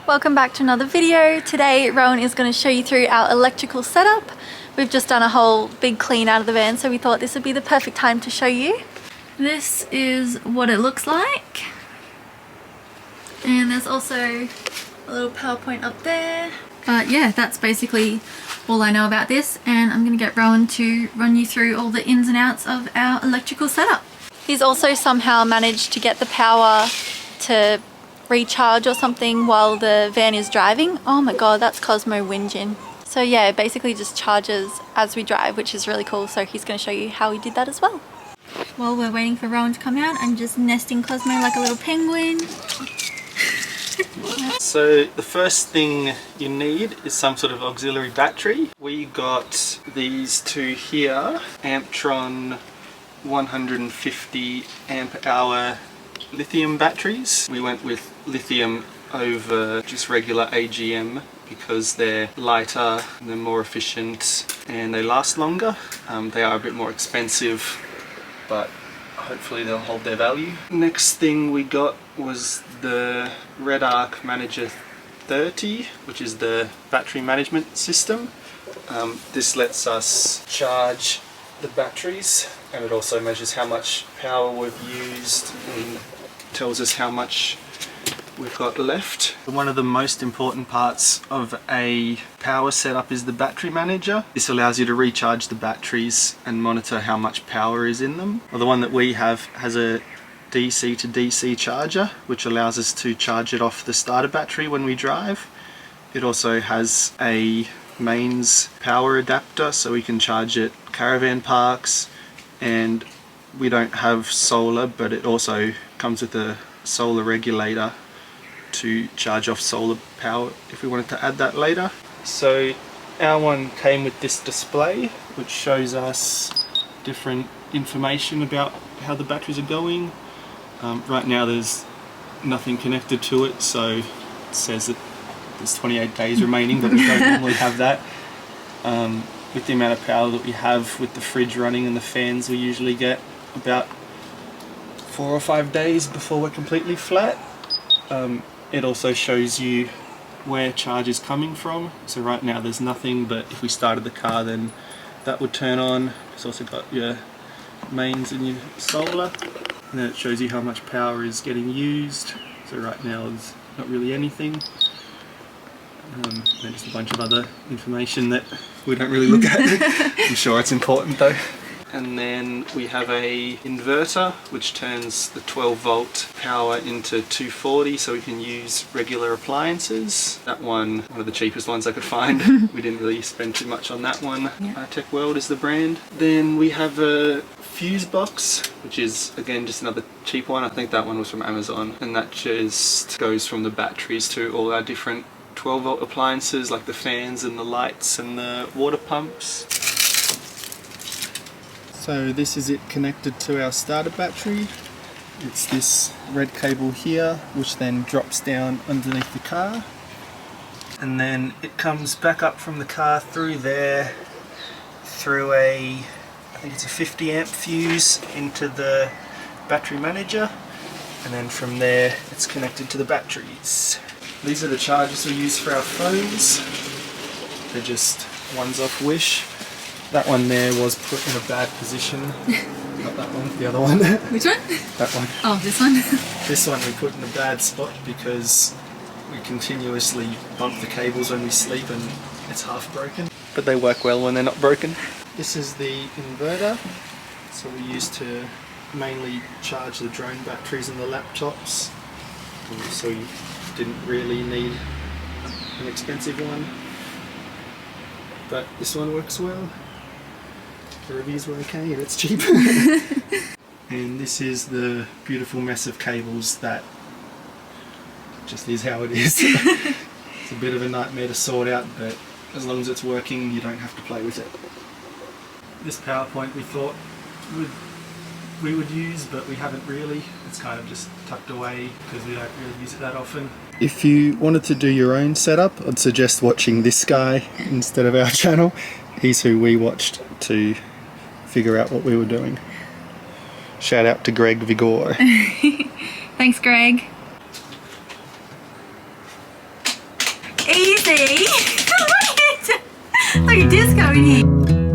Welcome back to another video. Today Rowan is going to show you through our electrical setup. We've just done a whole big clean out of the van, so we thought this would be the perfect time to show you. This is what it looks like. And there's also a little PowerPoint up there. But yeah, that's basically all I know about this, and I'm going to get Rowan to run you through all the ins and outs of our electrical setup. He's also somehow managed to get the power to recharge or something while the van is driving. Oh my god, that's Cosmo whinging. So yeah, it basically just charges as we drive, which is really cool. So he's going to show you how he did that as well. While we're waiting for Rowan to come out, I'm just nesting Cosmo like a little penguin. So the first thing you need is some sort of auxiliary battery. We got these two here, Amptron 150 amp hour lithium batteries. We went with lithium over just regular AGM because they're lighter, they're more efficient, and they last longer. They are a bit more expensive, but hopefully they'll hold their value. Next thing we got was the Red Arc Manager 30, which is the battery management system. This lets us charge the batteries, and it also measures how much power we've used and tells us how much we've got left. One of the most important parts of a power setup is the battery manager. This allows you to recharge the batteries and monitor how much power is in them. Well, the one that we have has a DC to DC charger, which allows us to charge it off the starter battery when we drive. It also has a mains power adapter, so we can charge it caravan parks, and we don't have solar, but it also comes with a solar regulator to charge off solar power if we wanted to add that later. So our one came with this display which shows us different information about how the batteries are going. Right now there's nothing connected to it, so it says that there's 28 days remaining, but we don't normally have that. With the amount of power that we have with the fridge running and the fans, we usually get about 4 or 5 days before we're completely flat. It also shows you where charge is coming from. So right now there's nothing, but if we started the car then that would turn on. It's also got your mains and your solar, and then it shows you how much power is getting used. So right now there's not really anything. Then just a bunch of other information that we don't really look at. I'm sure it's important though. And then we have a inverter which turns the 12 volt power into 240, so we can use regular appliances. That one of the cheapest ones I could find. We didn't really spend too much on that one. Yeah. Tech World is the brand. Then we have a fuse box, which is again just another cheap one. I think that one was from Amazon, and that just goes from the batteries to all our different 12 volt appliances like the fans and the lights and the water pumps. So this is it connected to our starter battery. It's this red cable here which then drops down underneath the car, and then it comes back up from the car through there through I think it's a 50 amp fuse into the battery manager, and then from there it's connected to the batteries. These are the chargers we use for our phones. They're just ones off Wish. That one there was put in a bad position. Not that one, the other one. Which one? That one. Oh, this one? This one we put in a bad spot because we continuously bump the cables when we sleep and it's half broken. But they work well when they're not broken. This is the inverter. So we use to mainly charge the drone batteries and the laptops. So you didn't really need an expensive one. But this one works well. The reviews were okay and it's cheap. And this is the beautiful mess of cables that just is how it is. It's a bit of a nightmare to sort out, but as long as it's working you don't have to play with it. This PowerPoint we thought we would use, but we haven't really. It's kind of just tucked away because we don't really use it that often. If you wanted to do your own setup, I'd suggest watching this guy instead of our channel. He's who we watched to figure out what we were doing. Shout out to Greg Virgoe. Thanks, Greg. see. What are you doing? Like a disco in here.